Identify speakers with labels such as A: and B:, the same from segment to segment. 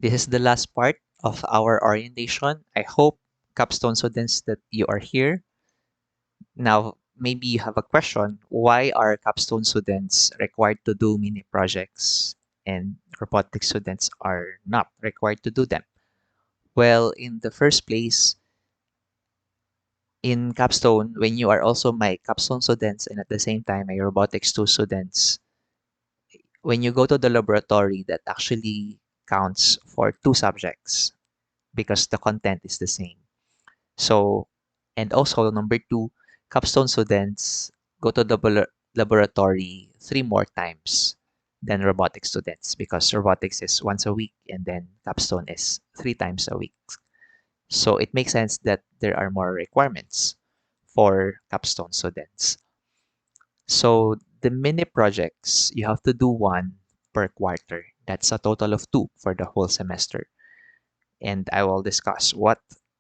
A: This is the last part of our orientation. I hope, Capstone students, that you are here. Now, maybe you have a question. Why are Capstone students required to do mini projects and robotics students are not required to do them? Well, in the first place, in Capstone, when you are also my Capstone students and at the same time my Robotics 2 students, when you go to the laboratory, that actually counts for two subjects because the content is the same. So, and also number two, Capstone students go to the laboratory three more times than robotics students because robotics is once a week and then Capstone is three times a week. So it makes sense that there are more requirements for Capstone students. So the mini projects, you have to do one per quarter. That's a total of two for the whole semester. And I will discuss what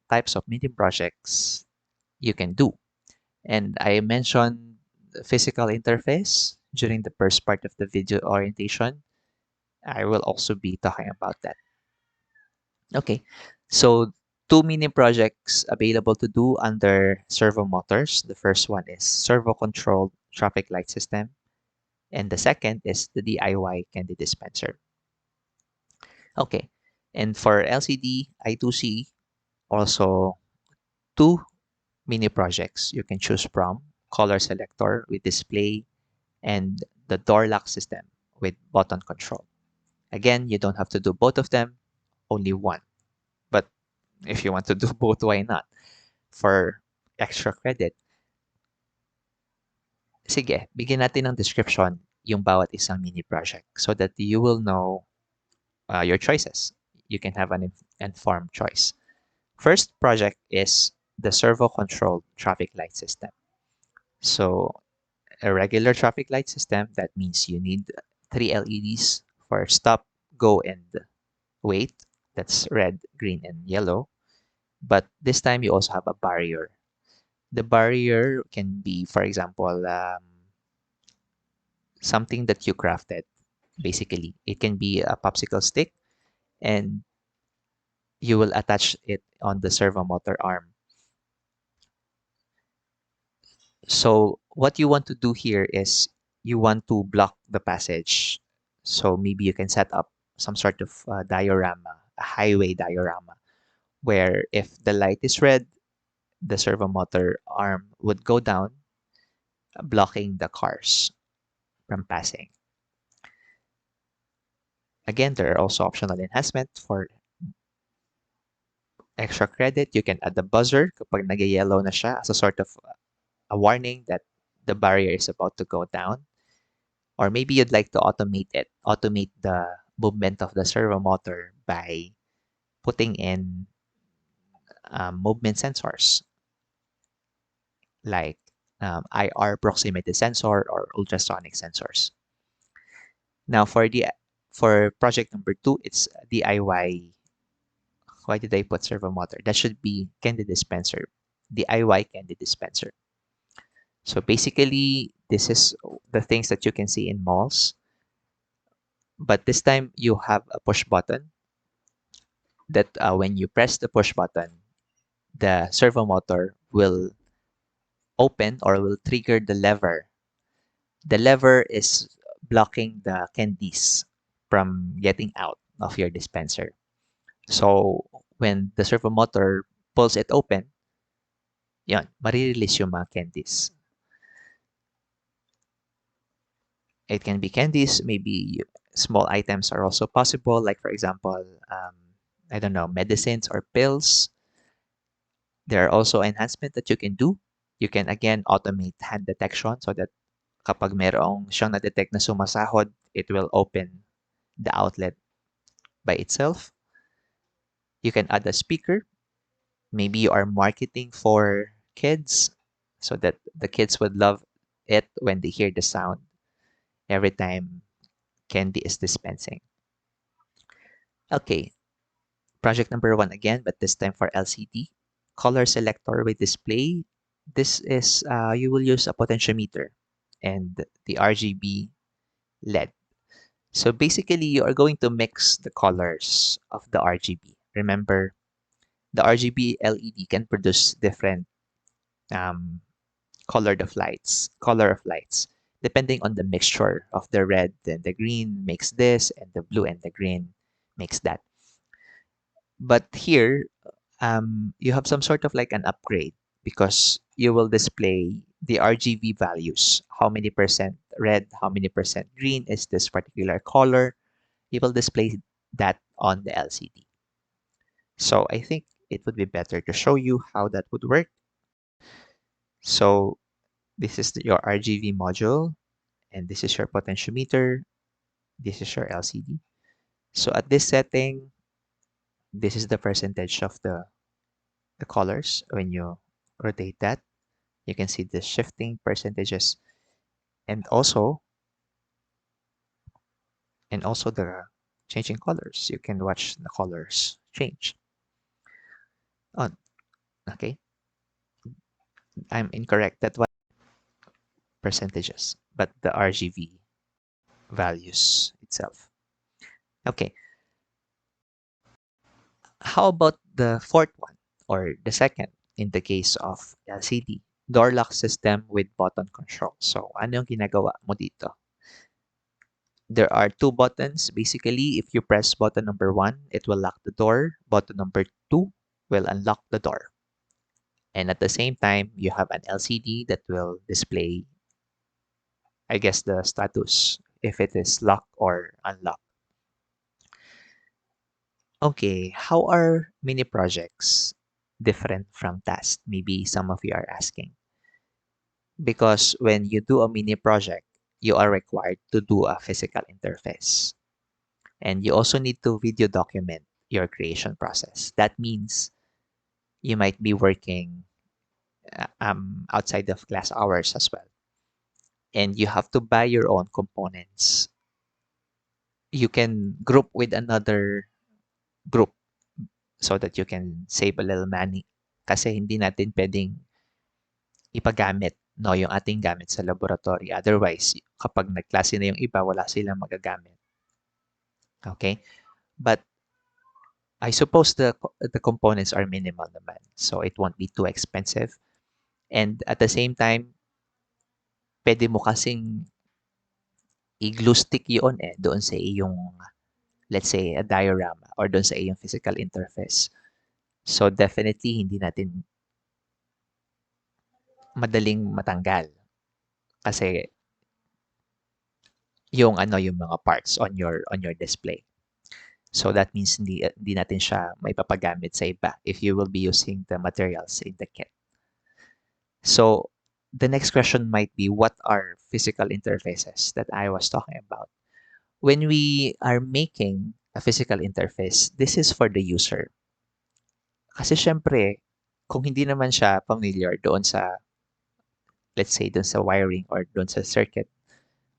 A: types of mini projects you can do. And I mentioned the physical interface during the first part of the video orientation. I will also be talking about that. Okay, so two mini projects available to do under servo motors. The first one is servo controlled traffic light system, and the second is the DIY candy dispenser. Okay, and for LCD I2C, also two mini projects you can choose from: color selector with display and the door lock system with button control. Again, you don't have to do both of them, only one. But if you want to do both, why not? For extra credit, sige, bigyan natin ng description yung bawat isang mini project so that you will know your choices. You can have an informed choice. First project is the servo controlled traffic light system. So a regular traffic light system, that means you need three LEDs for stop, go, and wait. That's red, green, and yellow. But this time you also have a barrier. The barrier can be, for example, something that you crafted. Basically, it can be a popsicle stick, and you will attach it on the servo motor arm. So what you want to do here is you want to block the passage. So maybe you can set up some sort of diorama, a highway diorama, where if the light is red, the servo motor arm would go down, blocking the cars from passing. Again, there are also optional enhancement for extra credit. You can add the buzzer kapag nag-yellow na siya as a sort of a warning that the barrier is about to go down. Or maybe you'd like to automate the movement of the servo motor by putting in movement sensors like IR proximity sensor or ultrasonic sensors. Now for project number two, it's DIY. Why did I put servo motor? That should be candy dispenser. DIY candy dispenser. So basically, this is the things that you can see in malls, but this time you have a push button that when you press the push button, the servo motor will open or will trigger the lever. The lever is blocking the candies from getting out of your dispenser. So when the servo motor pulls it open, yan, marirelease yung mga candies. It can be candies, maybe small items are also possible, like for example, I don't know, medicines or pills. There are also enhancements that you can do. You can again automate hand detection so that kapag merong siyang na-detect na sumasahod, it will open the outlet by itself. You can add a speaker. Maybe you are marketing for kids so that the kids would love it when they hear the sound every time candy is dispensing. Okay, project number one again, but this time for LCD. Color selector with display. This is, you will use a potentiometer and the RGB LED. So basically, you are going to mix the colors of the RGB. Remember, the RGB LED can produce different um, color of lights, depending on the mixture of the red and the green makes this, and the blue and the green makes that. But here, you have some sort of like an upgrade because you will display the RGB values. How many percent red, how many percent green is this particular color? You will display that on the LCD. So I think it would be better to show you how that would work. So this is your RGB module, and this is your potentiometer. This is your LCD. So at this setting, this is the percentage of the colors. When you rotate that, you can see the shifting percentages, and also the changing colors. You can watch the colors change. Oh, okay. I'm incorrect. That was percentages, but the RGB values itself. Okay. How about the fourth one or the second in the case of LCD? Door lock system with button control. So, ano yung ginagawa mo dito? There are two buttons. Basically, if you press button number 1, it will lock the door. Button number 2 will unlock the door. And at the same time, you have an LCD that will display, I guess, the status if it is locked or unlocked. Okay, how are mini projects different from tasks? Maybe some of you are asking. Because when you do a mini project, you are required to do a physical interface. And you also need to video document your creation process. That means you might be working outside of class hours as well. And you have to buy your own components. You can group with another group so that you can save a little money. Kasi hindi natin pwedeng ipagamit no, yung ating gamit sa laboratory. Otherwise, kapag nagklase na yung iba, wala silang magagamit. Okay? But I suppose the components are minimal naman. So it won't be too expensive. And at the same time, pwede mo kasing i-glue stick yun doon sa iyong, let's say, a diorama or doon sa iyong physical interface. So definitely, hindi natin madaling matanggal kasi yung mga parts on your display. So that means hindi natin siya maipapagamit sa iba if you will be using the materials in the kit. So the next question might be, what are physical interfaces that I was talking about? When we are making a physical interface, this is for the user. Kasi syempre, kung hindi naman siya familiar doon sa, let's say, doon sa wiring or doon sa circuit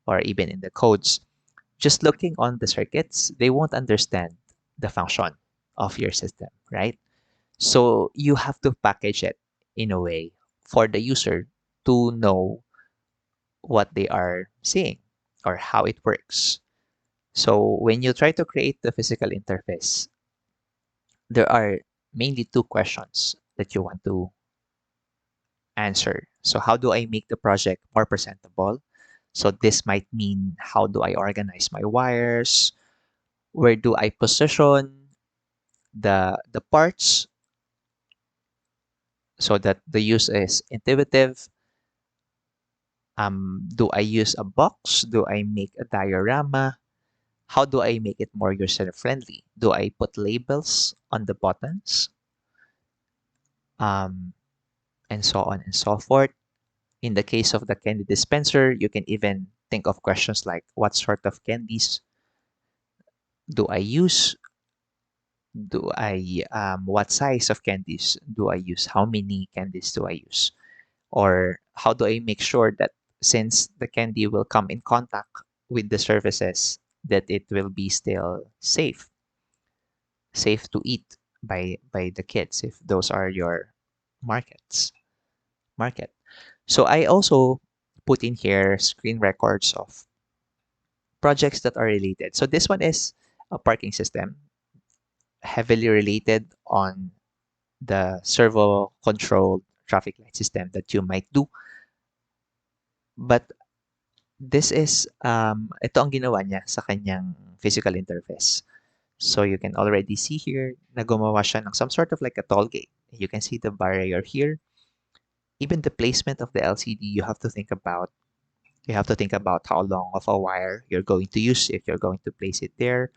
A: or even in the codes, just looking on the circuits, they won't understand the function of your system, right? So you have to package it in a way for the user to know what they are seeing or how it works. So when you try to create the physical interface, there are mainly two questions that you want to answer. So how do I make the project more presentable? So this might mean, how do I organize my wires? Where do I position the parts so that the use is intuitive? Do I use a box? Do I make a diorama? How do I make it more user-friendly? Do I put labels on the buttons? Um, and so on and so forth. In the case of the candy dispenser, you can even think of questions like, what sort of candies do I use? What size of candies do I use? How many candies do I use? Or how do I make sure that since the candy will come in contact with the surfaces, that it will be still safe to eat by the kids if those are your market. So I also put in here screen records of projects that are related. So this one is a parking system, heavily related on the servo controlled traffic light system that you might do. But this is, ito ang ginawa niya sa kanyang physical interface. So you can already see here na gumawa siya ng some sort of like a toll gate. You can see the barrier here. Even the placement of the LCD, you have to think about. You have to think about how long of a wire you're going to use if you're going to place it there.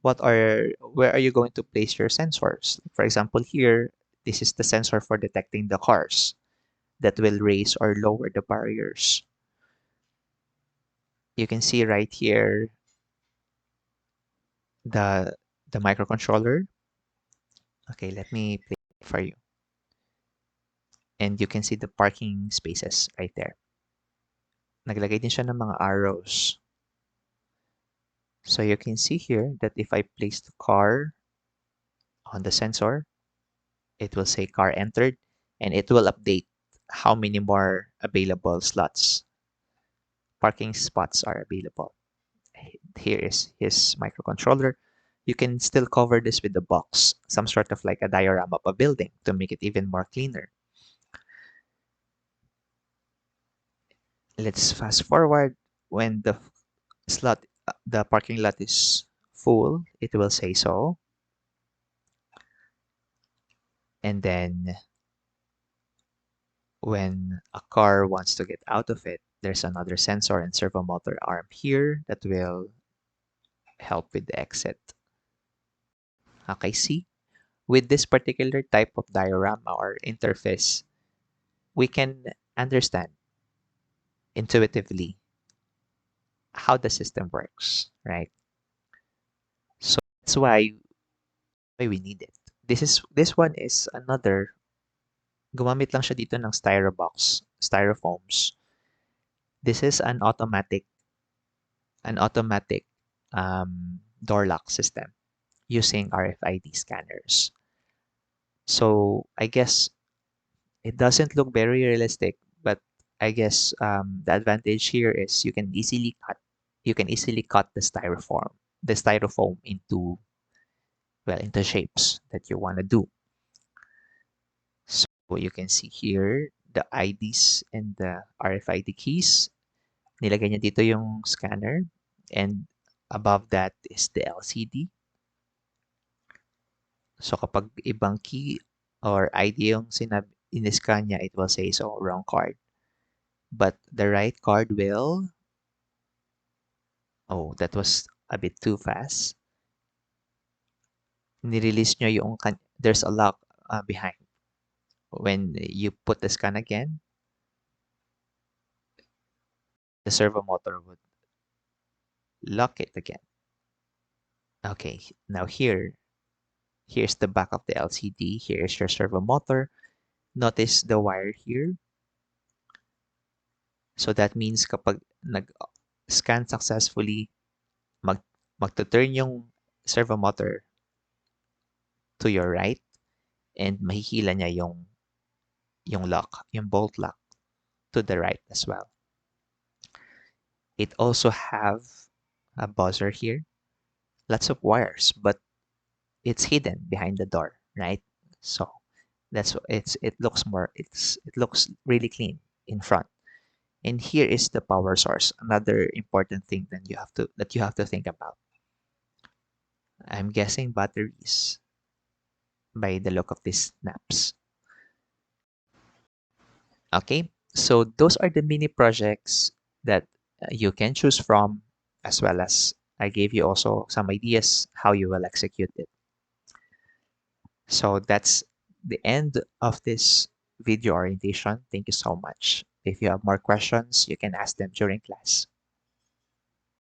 A: Where are you going to place your sensors? For example, here, this is the sensor for detecting the cars that will raise or lower the barriers. You can see right here the microcontroller. Okay, let me play it for you. And you can see the parking spaces right there. Naglagay din siya ng mga arrows. So you can see here that if I place the car on the sensor, it will say car entered, and it will update how many more available slots, parking spots are available. Here is his microcontroller. You can still cover this with the box, some sort of like a diorama of a building to make it even more cleaner. Let's fast forward. When the parking lot is full, it will say so. And then when a car wants to get out of it, there's another sensor and servo motor arm here that will help with the exit. Okay, see? With this particular type of diorama or interface, we can understand intuitively how the system works, right? So that's why we need it. This one is another, gumamit lang siya dito ng styrofoams. This is an automatic door lock system using RFID scanners. So I guess it doesn't look very realistic, but I guess the advantage here is you can easily cut the styrofoam into shapes that you want to do. So you can see here the IDs and the RFID keys. Nilagay niya dito yung scanner, and above that is the LCD. So kapag ibang key or ID yung in-scan niya, it will say so, wrong card. But the right card will, oh, that was a bit too fast. Nirelease nyo there's a lock behind. When you put the scan again, the servo motor would lock it again. Okay, now here's the back of the LCD. Here's your servo motor. Notice the wire here. So that means kapag nag-scan successfully, magta-turn yung servo motor to your right, and mahihila niya yung lock, yung bolt lock to the right as well. It also have a buzzer here. Lots of wires, but it's hidden behind the door, right? So it looks really clean in front. And here is the power source, another important thing that you have to think about. I'm guessing batteries by the look of these snaps. Okay, so those are the mini projects that you can choose from, as well as I gave you also some ideas how you will execute it. So that's the end of this video orientation. Thank you so much. If you have more questions, you can ask them during class.